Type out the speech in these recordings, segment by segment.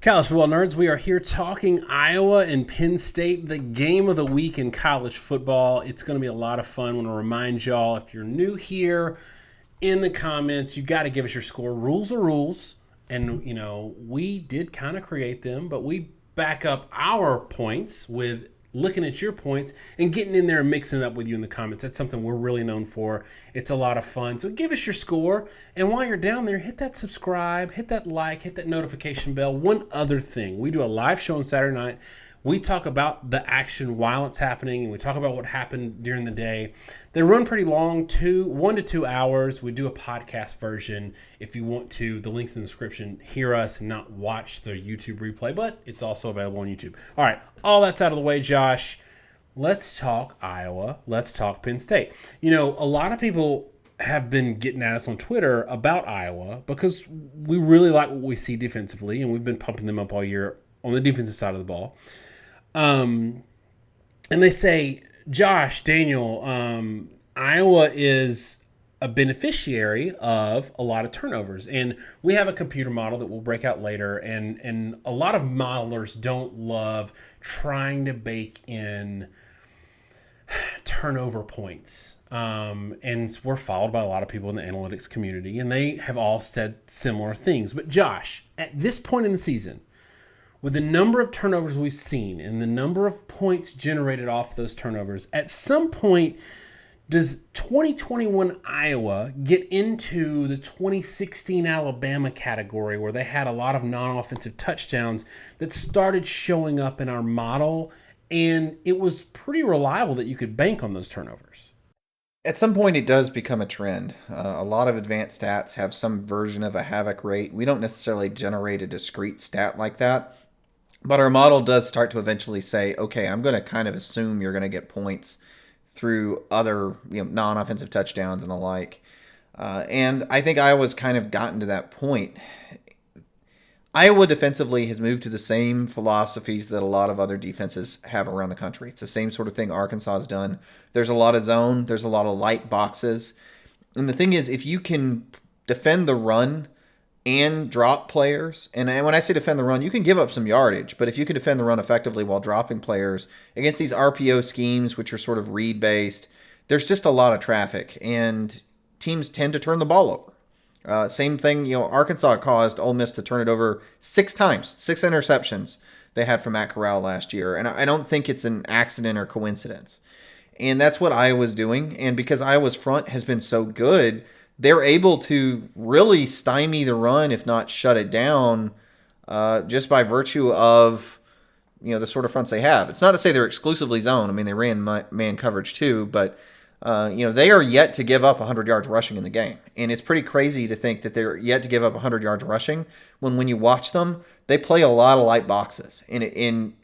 College football nerds, we are here talking Iowa and Penn State, the game of the week in college football. It's going to be a lot of fun. I want to remind y'all, if you're new here, in the comments, you got to give us your score. Rules are rules, and we did kind of create them, but we back up our points with looking at your points and getting in there and mixing it up with you in the comments. That's something we're really known for. It's a lot of fun. So give us your score. And while you're down there, hit that subscribe, hit that like, hit that notification bell. One other thing, we do a live show on Saturday night. We talk about the action while it's happening, and we talk about what happened during the day. They run pretty long, 1 to 2 hours. We do a podcast version if you want to. The link's in the description. Hear us and not watch the YouTube replay, but it's also available on YouTube. All right, all that's out of the way, Josh. Let's talk Iowa. Let's talk Penn State. A lot of people have been getting at us on Twitter about Iowa because we really like what we see defensively, and we've been pumping them up all year on the defensive side of the ball. And they say, Josh, Daniel, Iowa is a beneficiary of a lot of turnovers. And we have a computer model that we'll break out later. And a lot of modelers don't love trying to bake in turnover points. And we're followed by a lot of people in the analytics community, and they have all said similar things. But Josh, at this point in the season, with the number of turnovers we've seen and the number of points generated off those turnovers, at some point, does 2021 Iowa get into the 2016 Alabama category where they had a lot of non-offensive touchdowns that started showing up in our model, and it was pretty reliable that you could bank on those turnovers? At some point, it does become a trend. A lot of advanced stats have some version of a havoc rate. We don't necessarily generate a discrete stat like that. But our model does start to eventually say, okay, I'm going to kind of assume you're going to get points through other non-offensive touchdowns and the like. And I think Iowa's kind of gotten to that point. Iowa defensively has moved to the same philosophies that a lot of other defenses have around the country. It's the same sort of thing Arkansas has done. There's a lot of zone. There's a lot of light boxes. And the thing is, if you can defend the run and drop players, and when I say defend the run, you can give up some yardage, but if you can defend the run effectively while dropping players against these RPO schemes, which are sort of read-based, there's just a lot of traffic, and teams tend to turn the ball over. Same thing, Arkansas caused Ole Miss to turn it over 6 times, 6 interceptions they had from Matt Corral last year, and I don't think it's an accident or coincidence. And that's what Iowa's doing, and because Iowa's front has been so good, they're able to really stymie the run, if not shut it down, just by virtue of the sort of fronts they have. It's not to say they're exclusively zone. I mean, they ran man coverage too, but they are yet to give up 100 yards rushing in the game, and it's pretty crazy to think that they're yet to give up 100 yards rushing when you watch them, they play a lot of light boxes, and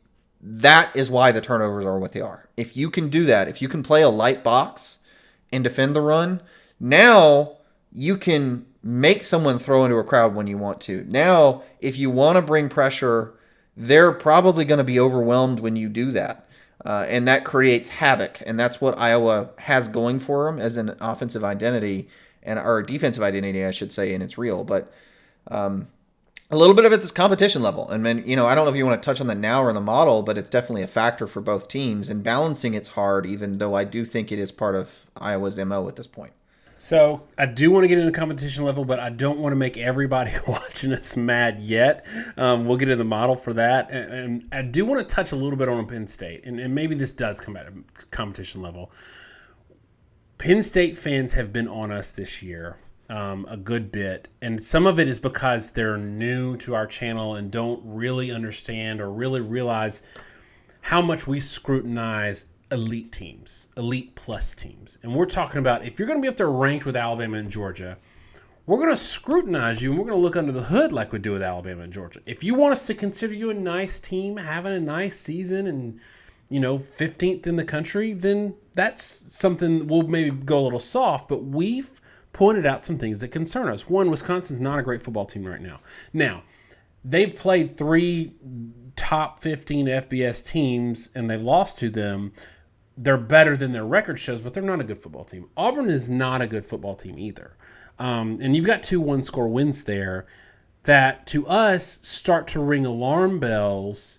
that is why the turnovers are what they are. If you can do that, if you can play a light box and defend the run, now you can make someone throw into a crowd when you want to. Now, if you want to bring pressure, they're probably going to be overwhelmed when you do that. And that creates havoc. And that's what Iowa has going for them as an offensive identity, or defensive identity, I should say, and it's real. But a little bit of it is competition level. And then, I don't know if you want to touch on that now or in the model, but it's definitely a factor for both teams. And balancing it's hard, even though I do think it is part of Iowa's MO at this point. So I do want to get into competition level, but I don't want to make everybody watching us mad yet. We'll get into the model for that. And I do want to touch a little bit on Penn State, and maybe this does come at a competition level. Penn State fans have been on us this year a good bit, and some of it is because they're new to our channel and don't really understand or really realize how much we scrutinize elite teams, elite plus teams. And we're talking about, if you're going to be up there ranked with Alabama and Georgia, we're going to scrutinize you, and we're going to look under the hood like we do with Alabama and Georgia. If you want us to consider you a nice team, having a nice season, and 15th in the country, then that's something we'll maybe go a little soft, but we've pointed out some things that concern us. One, Wisconsin's not a great football team right now. Now, they've played 3 top 15 FBS teams, and they've lost to them. They're better than their record shows, but they're not a good football team. Auburn is not a good football team either. And you've got 2 one-score wins there. that to us start to ring alarm bells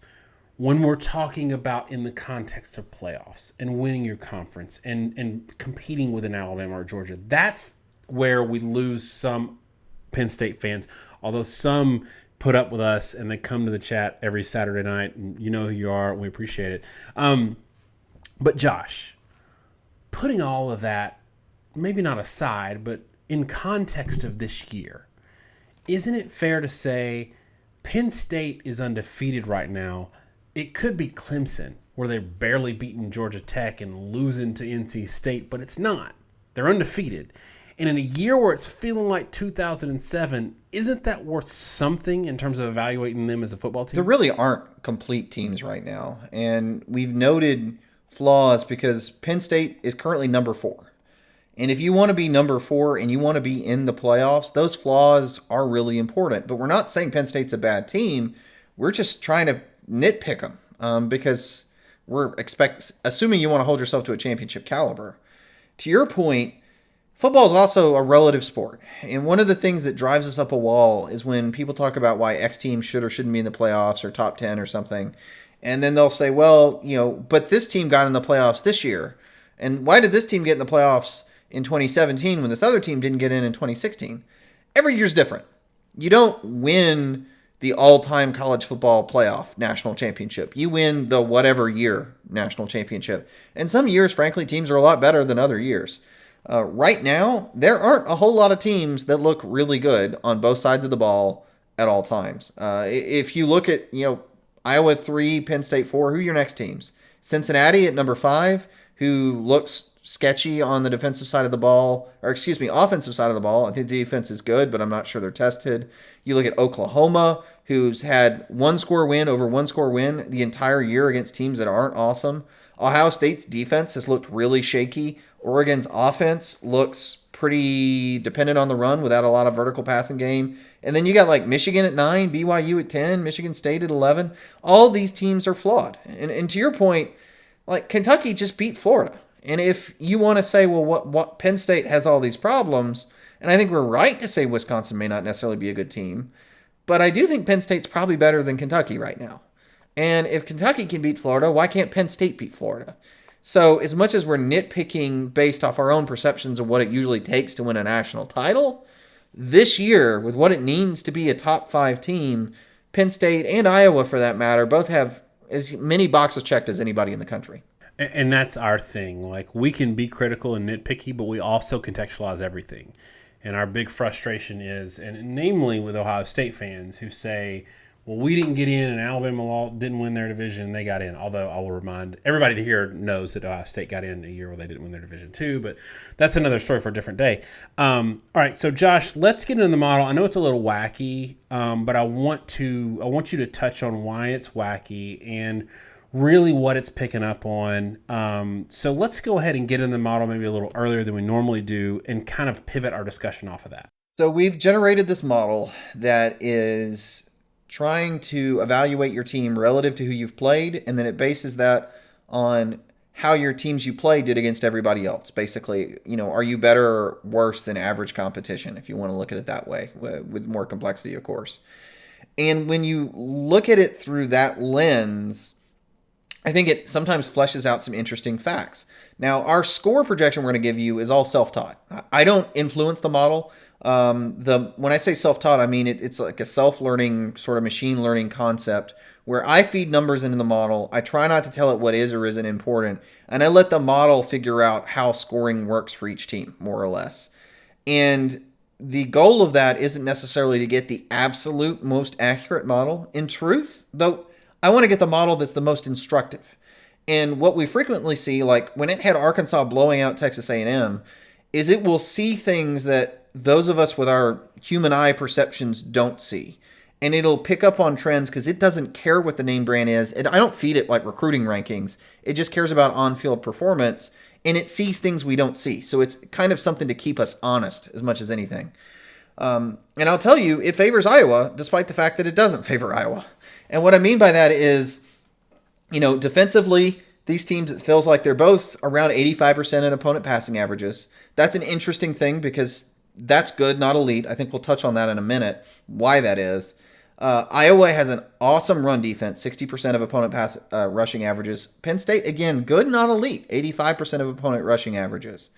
when we're talking about in the context of playoffs and winning your conference and competing with an Alabama or Georgia. That's where we lose some Penn State fans, although some put up with us and they come to the chat every Saturday night, and you know who you are. We appreciate it. But Josh, putting all of that, maybe not aside, but in context of this year, isn't it fair to say Penn State is undefeated right now? It could be Clemson, where they're barely beating Georgia Tech and losing to NC State, but it's not. They're undefeated. And in a year where it's feeling like 2007, isn't that worth something in terms of evaluating them as a football team? There really aren't complete teams right now. And we've noted flaws because Penn State is currently number 4. And if you want to be number 4 and you want to be in the playoffs, those flaws are really important. But we're not saying Penn State's a bad team. We're just trying to nitpick them because we're assuming you want to hold yourself to a championship caliber. To your point, football is also a relative sport. And one of the things that drives us up a wall is when people talk about why X team should or shouldn't be in the playoffs or top 10 or something. And then they'll say, well, but this team got in the playoffs this year. And why did this team get in the playoffs in 2017 when this other team didn't get in 2016? Every year's different. You don't win the all-time college football playoff national championship. You win the whatever year national championship. And some years, frankly, teams are a lot better than other years. Right now, there aren't a whole lot of teams that look really good on both sides of the ball at all times. If you look at, Iowa 3, Penn State 4, who are your next teams? Cincinnati at number 5, who looks sketchy on the defensive side of the ball, offensive side of the ball. I think the defense is good, but I'm not sure they're tested. You look at Oklahoma, who's had one-score win over one-score win the entire year against teams that aren't awesome. Ohio State's defense has looked really shaky. Oregon's offense looks pretty dependent on the run without a lot of vertical passing game. And then you got like Michigan at 9, BYU at 10, Michigan State at 11. All these teams are flawed. And to your point, like Kentucky just beat Florida. And if you want to say, well, what Penn State has all these problems, and I think we're right to say Wisconsin may not necessarily be a good team, but I do think Penn State's probably better than Kentucky right now. And if Kentucky can beat Florida, why can't Penn State beat Florida? So as much as we're nitpicking based off our own perceptions of what it usually takes to win a national title, this year, with what it means to be a top 5 team, Penn State and Iowa, for that matter, both have as many boxes checked as anybody in the country. And that's our thing. Like, we can be critical and nitpicky, but we also contextualize everything. And our big frustration is, and namely with Ohio State fans who say, well, we didn't get in and Alabama didn't win their division, they got in. Although I will remind everybody here knows that Ohio State got in a year where they didn't win their division too, but that's another story for a different day. All right, so Josh, let's get into the model. I know it's a little wacky, but I want you to touch on why it's wacky and really what it's picking up on. So let's go ahead and get in the model maybe a little earlier than we normally do and kind of pivot our discussion off of that. So we've generated this model that is trying to evaluate your team relative to who you've played, and then it bases that on how your teams you play did against everybody else. Basically, are you better or worse than average competition, if you want to look at it that way, with more complexity, of course. And when you look at it through that lens, I think it sometimes fleshes out some interesting facts. Now, our score projection we're going to give you is all self-taught. I don't influence the model. When I say self-taught, I mean it's like a self-learning sort of machine learning concept where I feed numbers into the model. I try not to tell it what is or isn't important, and I let the model figure out how scoring works for each team, more or less. And the goal of that isn't necessarily to get the absolute most accurate model. In truth, though, I want to get the model that's the most instructive. And what we frequently see, like when it had Arkansas blowing out Texas A&M, is it will see things that those of us with our human eye perceptions don't see. And it'll pick up on trends because it doesn't care what the name brand is. I don't feed it like recruiting rankings. It just cares about on-field performance, and it sees things we don't see. So it's kind of something to keep us honest as much as anything. And I'll tell you, it favors Iowa, despite the fact that it doesn't favor Iowa. And what I mean by that is, defensively, these teams, it feels like they're both around 85% in opponent passing averages. That's an interesting thing because That's good, not elite. I think we'll touch on that in a minute, why that is. Iowa has an awesome run defense, 60% of opponent pass rushing averages. Penn State, again, good, not elite, 85% of opponent rushing averages.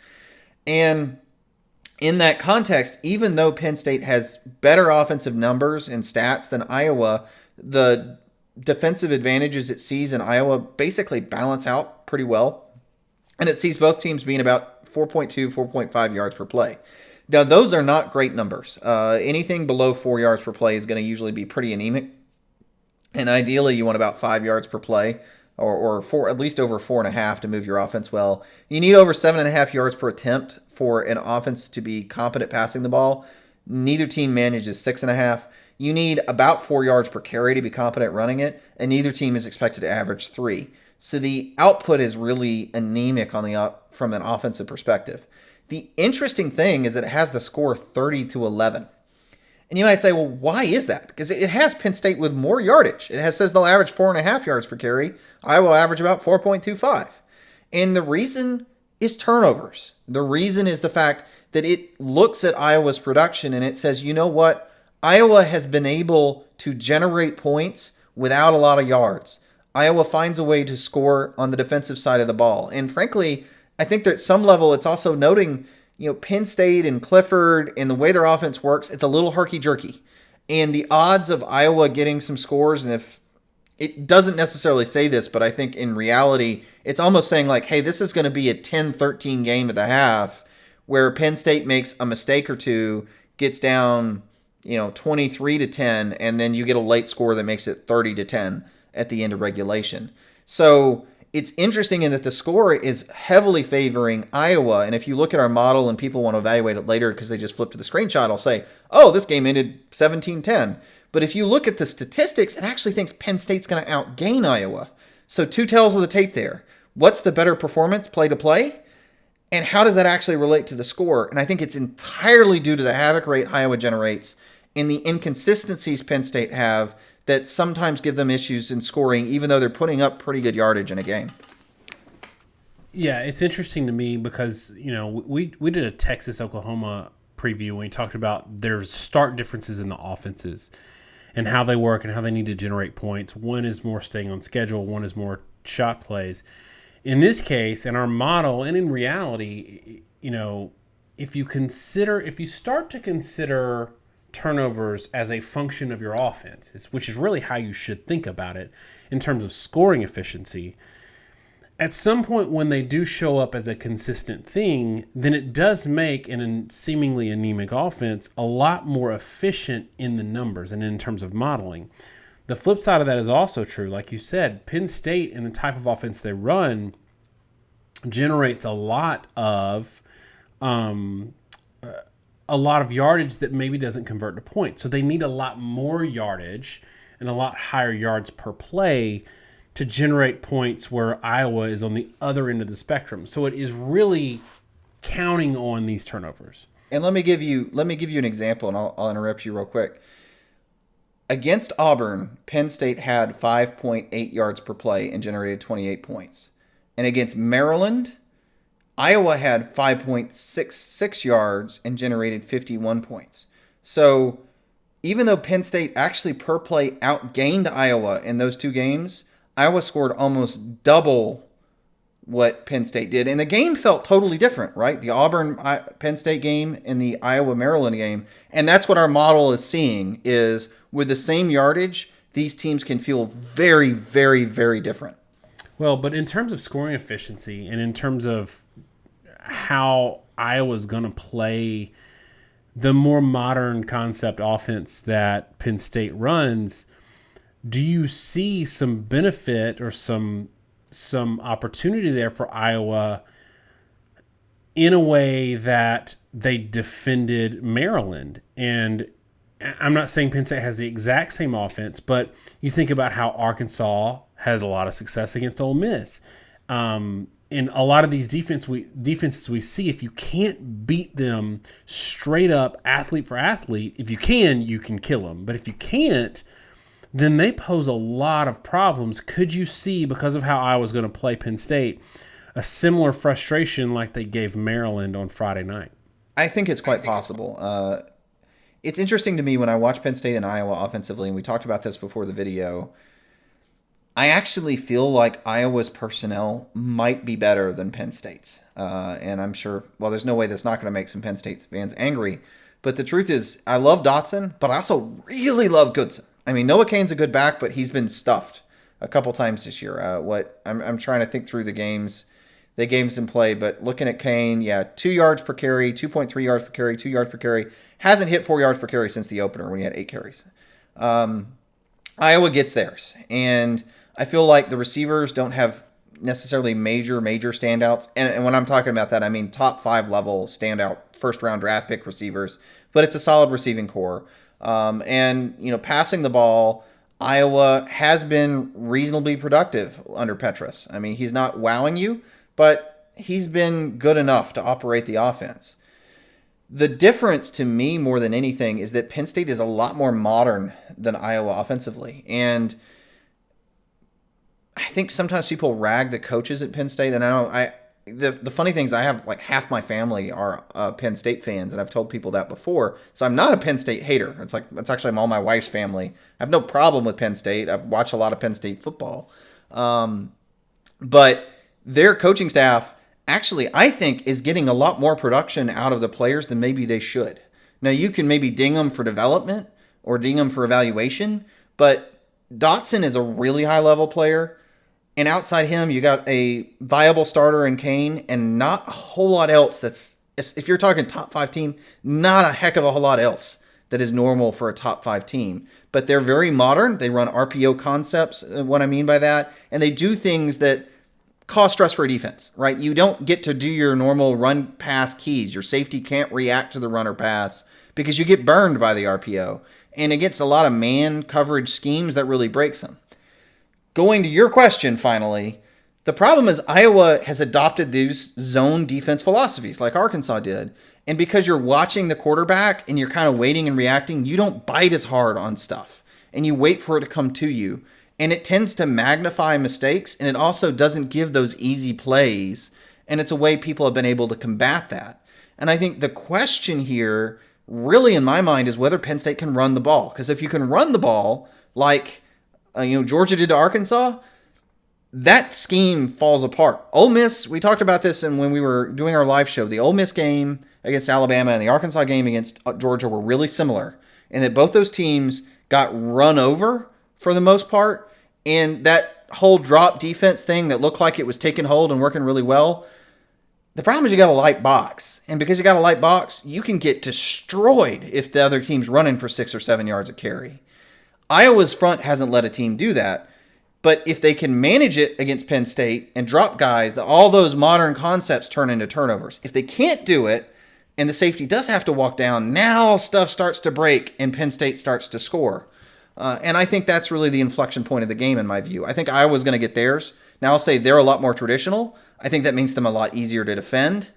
And in that context, even though Penn State has better offensive numbers and stats than Iowa, the defensive advantages it sees in Iowa basically balance out pretty well. And it sees both teams being about 4.2, 4.5 yards per play. Now, those are not great numbers. Anything below 4 yards per play is going to usually be pretty anemic. And ideally, you want about 5 yards per play, or four, at least over 4.5 to move your offense well. You need over 7.5 yards per attempt for an offense to be competent passing the ball. Neither team manages 6.5. You need about 4 yards per carry to be competent running it, and neither team is expected to average 3. So the output is really anemic from an offensive perspective. The interesting thing is that it has the score 30-11. And you might say, well, why is that? Because it has Penn State with more yardage. It says they'll average 4.5 yards per carry. Iowa will average about 4.25. And the reason is turnovers. The reason is the fact that it looks at Iowa's production and it says, you know what? Iowa has been able to generate points without a lot of yards. Iowa finds a way to score on the defensive side of the ball. And frankly, I think that at some level it's also noting, Penn State and Clifford and the way their offense works, it's a little herky-jerky. And the odds of Iowa getting some scores, and if it doesn't necessarily say this, but I think in reality, it's almost saying like, hey, this is going to be a 10-13 game at the half where Penn State makes a mistake or two, gets down, 23-10, and then you get a late score that makes it 30-10 at the end of regulation. So it's interesting in that the score is heavily favoring Iowa. And if you look at our model and people want to evaluate it later because they just flip to the screenshot, I'll say, oh, this game ended 17-10. But if you look at the statistics, it actually thinks Penn State's going to outgain Iowa. So two tells of the tape there. What's the better performance, play to play? And how does that actually relate to the score? And I think it's entirely due to the havoc rate Iowa generates and the inconsistencies Penn State have that sometimes give them issues in scoring, even though they're putting up pretty good yardage in a game. Yeah, it's interesting to me because, we did a Texas-Oklahoma preview when we talked about there's stark differences in the offenses and how they work and how they need to generate points. One is more staying on schedule. One is more shot plays. In this case, in our model and in reality, if you start to consider turnovers as a function of your offense, which is really how you should think about it in terms of scoring efficiency, at some point when they do show up as a consistent thing, then it does make a seemingly anemic offense a lot more efficient in the numbers and in terms of modeling. The flip side of that is also true. Like you said, Penn State and the type of offense they run generates a lot of yardage that maybe doesn't convert to points. So they need a lot more yardage and a lot higher yards per play to generate points where Iowa is on the other end of the spectrum. So it is really counting on these turnovers. And let me give you an example, and I'll interrupt you real quick. Against Auburn, Penn State had 5.8 yards per play and generated 28 points. And against Maryland, Iowa had 5.66 yards and generated 51 points. So even though Penn State actually per play outgained Iowa in those two games, Iowa scored almost double what Penn State did. And the game felt totally different, right? The Auburn-Penn State game and the Iowa-Maryland game. And that's what our model is seeing is with the same yardage, these teams can feel very, very, very different. Well, but in terms of scoring efficiency and in terms of how Iowa's going to play the more modern concept offense that Penn State runs, do you see some benefit or some opportunity there for Iowa in a way that they defended Maryland? And I'm not saying Penn State has the exact same offense, but you think about how Arkansas has a lot of success against Ole Miss. In a lot of these defenses we see, if you can't beat them straight up athlete for athlete, if you can kill them. But if you can't, then they pose a lot of problems. Could you see, because of how Iowa's going to play Penn State, a similar frustration like they gave Maryland on Friday night? I think it's quite possible. It's interesting to me when I watch Penn State and Iowa offensively, and we talked about this before the video. I actually feel like Iowa's personnel might be better than Penn State's. And I'm sure, well, there's no way that's not going to make some Penn State fans angry. But the truth is, I love Dotson, but I also really love Goodson. I mean, Noah Cain's a good back, but he's been stuffed a couple times this year. I'm trying to think through the games in play, but looking at Cain, 2 yards per carry, 2.3 yards per carry, 2 yards per carry. Hasn't hit 4 yards per carry since the opener when he had 8 carries. Iowa gets theirs. And I feel like the receivers don't have necessarily major standouts. And when I'm talking about that, I mean top 5 level standout first-round draft pick receivers. But it's a solid receiving core. Passing the ball, Iowa has been reasonably productive under Petras. I mean, he's not wowing you, but he's been good enough to operate the offense. The difference to me more than anything is that Penn State is a lot more modern than Iowa offensively. And I think sometimes people rag the coaches at Penn State. And the funny thing is I have like half my family are Penn State fans, and I've told people that before. So I'm not a Penn State hater. It's actually all my wife's family. I have no problem with Penn State. I've watched a lot of Penn State football. But their coaching staff actually, I think, is getting a lot more production out of the players than maybe they should. Now, you can maybe ding them for development or ding them for evaluation, but Dotson is a really high-level player, and outside him, you got a viable starter in Cain, and not a whole lot else that's, if you're talking top 5 team, not a heck of a whole lot else that is normal for a top 5 team. But they're very modern. They run RPO concepts, what I mean by that, and they do things that cause stress for a defense, right? You don't get to do your normal run pass keys. Your safety can't react to the run or pass because you get burned by the RPO. And against a lot of man coverage schemes, that really breaks them. Going to your question, finally, the problem is Iowa has adopted these zone defense philosophies like Arkansas did. And because you're watching the quarterback and you're kind of waiting and reacting, you don't bite as hard on stuff. And you wait for it to come to you. And it tends to magnify mistakes, and it also doesn't give those easy plays. And it's a way people have been able to combat that. And I think the question here, really in my mind, is whether Penn State can run the ball. Because if you can run the ball like Georgia did to Arkansas, that scheme falls apart. Ole Miss, we talked about this and when we were doing our live show. The Ole Miss game against Alabama and the Arkansas game against Georgia were really similar in that both those teams got run over for the most part. And that whole drop defense thing that looked like it was taking hold and working really well, the problem is you got a light box. And because you got a light box, you can get destroyed if the other team's running for 6 or 7 yards of carry. Iowa's front hasn't let a team do that. But if they can manage it against Penn State and drop guys, all those modern concepts turn into turnovers. If they can't do it and the safety does have to walk down, now stuff starts to break and Penn State starts to score. And I think that's really the inflection point of the game in my view. I think Iowa's going to get theirs. Now I'll say they're a lot more traditional. I think that makes them a lot easier to defend.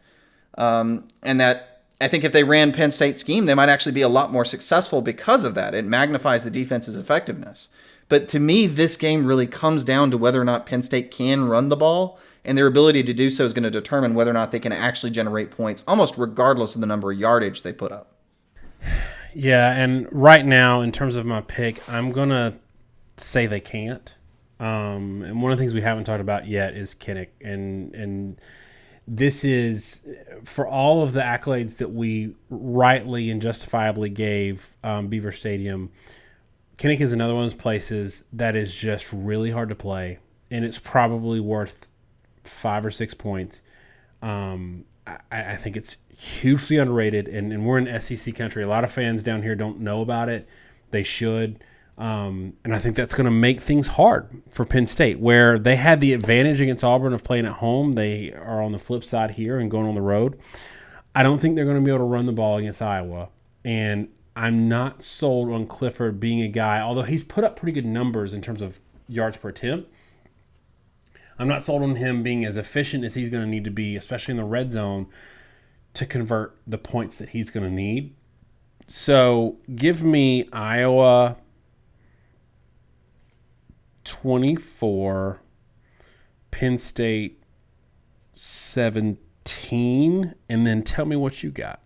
And that I think if they ran Penn State's scheme, they might actually be a lot more successful because of that. It magnifies the defense's effectiveness. But to me, this game really comes down to whether or not Penn State can run the ball, and their ability to do so is going to determine whether or not they can actually generate points, almost regardless of the number of yardage they put up. Yeah, and right now, in terms of my pick, I'm going to say they can't. And one of the things we haven't talked about yet is Kinnick. And this is, for all of the accolades that we rightly and justifiably gave Beaver Stadium, Kinnick is another one of those places that is just really hard to play, and it's probably worth 5 or 6 points. I think it's hugely underrated, and we're in SEC country. A lot of fans down here don't know about it. They should. And I think that's going to make things hard for Penn State, where they had the advantage against Auburn of playing at home. They are on the flip side here and going on the road. I don't think they're going to be able to run the ball against Iowa. And I'm not sold on Clifford being a guy, although he's put up pretty good numbers in terms of yards per attempt. I'm not sold on him being as efficient as he's going to need to be, especially in the red zone, to convert the points that he's going to need. So give me Iowa 24, Penn State 17, and then tell me what you got.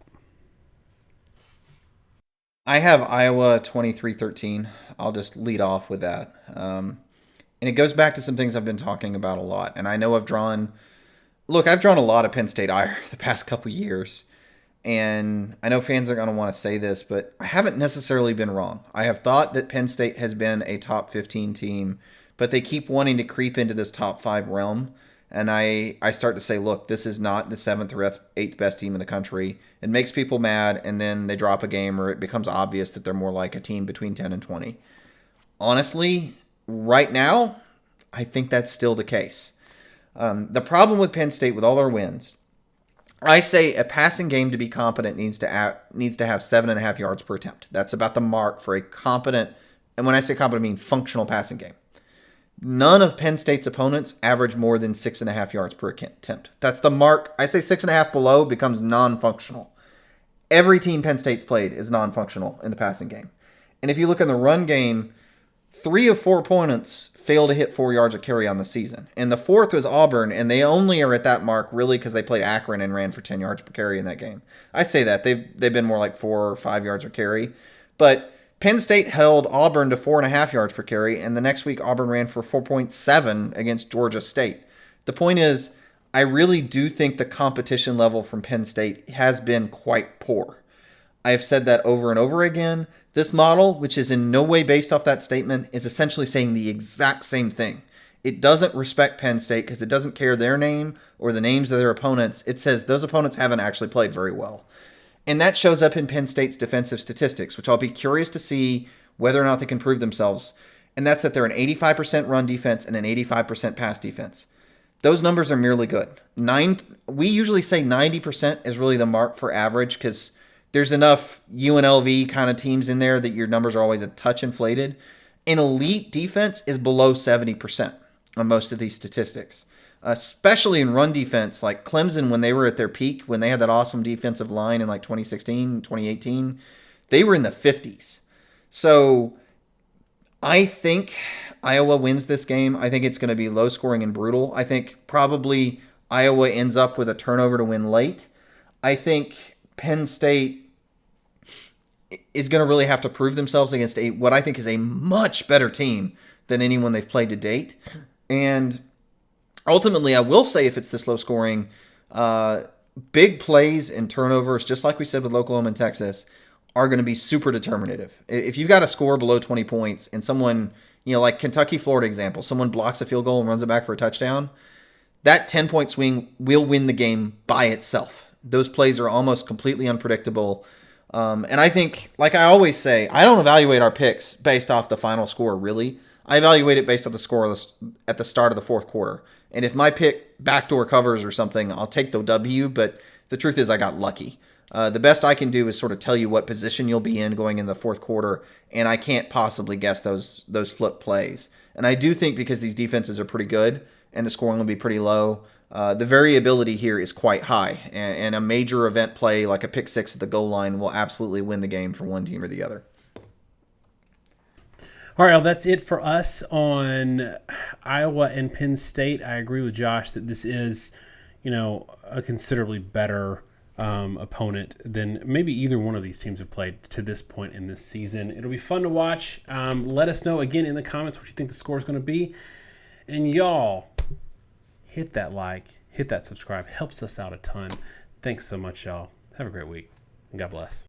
I have Iowa 23-13. I'll just lead off with that. And it goes back to some things I've been talking about a lot. And I know I've drawn a lot of Penn State ire the past couple years. And I know fans are going to want to say this, but I haven't necessarily been wrong. I have thought that Penn State has been a top 15 team, but they keep wanting to creep into this top 5 realm. And I start to say, look, this is not the 7th or 8th best team in the country. It makes people mad, and then they drop a game, or it becomes obvious that they're more like a team between 10 and 20. Honestly, right now, I think that's still the case. The problem with Penn State, with all their wins, I say a passing game to be competent needs to have 7.5 yards per attempt. That's about the mark for a competent, and when I say competent, I mean functional passing game. None of Penn State's opponents average more than 6.5 yards per attempt. That's the mark. I say 6.5 below becomes non-functional. Every team Penn State's played is non-functional in the passing game. And if you look in the run game, 3 of 4 opponents fail to hit 4 yards a carry on the season. And the 4th was Auburn, and they only are at that mark really because they played Akron and ran for 10 yards per carry in that game. I say that. They've been more like 4 or 5 yards per carry. But Penn State held Auburn to 4.5 yards per carry, and the next week Auburn ran for 4.7 against Georgia State. The point is, I really do think the competition level from Penn State has been quite poor. I have said that over and over again. This model, which is in no way based off that statement, is essentially saying the exact same thing. It doesn't respect Penn State because it doesn't care their name or the names of their opponents. It says those opponents haven't actually played very well. And that shows up in Penn State's defensive statistics, which I'll be curious to see whether or not they can prove themselves. And that's that they're an 85% run defense and an 85% pass defense. Those numbers are merely good. We usually say 90% is really the mark for average because there's enough UNLV kind of teams in there that your numbers are always a touch inflated. An elite defense is below 70% on most of these statistics. Especially in run defense, like Clemson, when they were at their peak, when they had that awesome defensive line in like 2016, 2018, they were in the 50s. So I think Iowa wins this game. I think it's going to be low scoring and brutal. I think probably Iowa ends up with a turnover to win late. I think Penn State is going to really have to prove themselves against what I think is a much better team than anyone they've played to date. And ultimately, I will say if it's this low scoring, big plays and turnovers, just like we said with Oklahoma and Texas, are going to be super determinative. If you've got a score below 20 points and someone, like Kentucky, Florida example, someone blocks a field goal and runs it back for a touchdown, that 10-point swing will win the game by itself. Those plays are almost completely unpredictable. And I think, like I always say, I don't evaluate our picks based off the final score, really. I evaluate it based off the score at the start of the fourth quarter. And if my pick backdoor covers or something, I'll take the W, but the truth is I got lucky. The best I can do is sort of tell you what position you'll be in going in the fourth quarter, and I can't possibly guess those flip plays. And I do think because these defenses are pretty good and the scoring will be pretty low, the variability here is quite high. And a major event play like a pick six at the goal line will absolutely win the game for one team or the other. All right, well, that's it for us on Iowa and Penn State. I agree with Josh that this is, a considerably better opponent than maybe either one of these teams have played to this point in this season. It'll be fun to watch. Let us know, again, in the comments what you think the score is going to be. And y'all, hit that like, hit that subscribe. Helps us out a ton. Thanks so much, y'all. Have a great week, and God bless.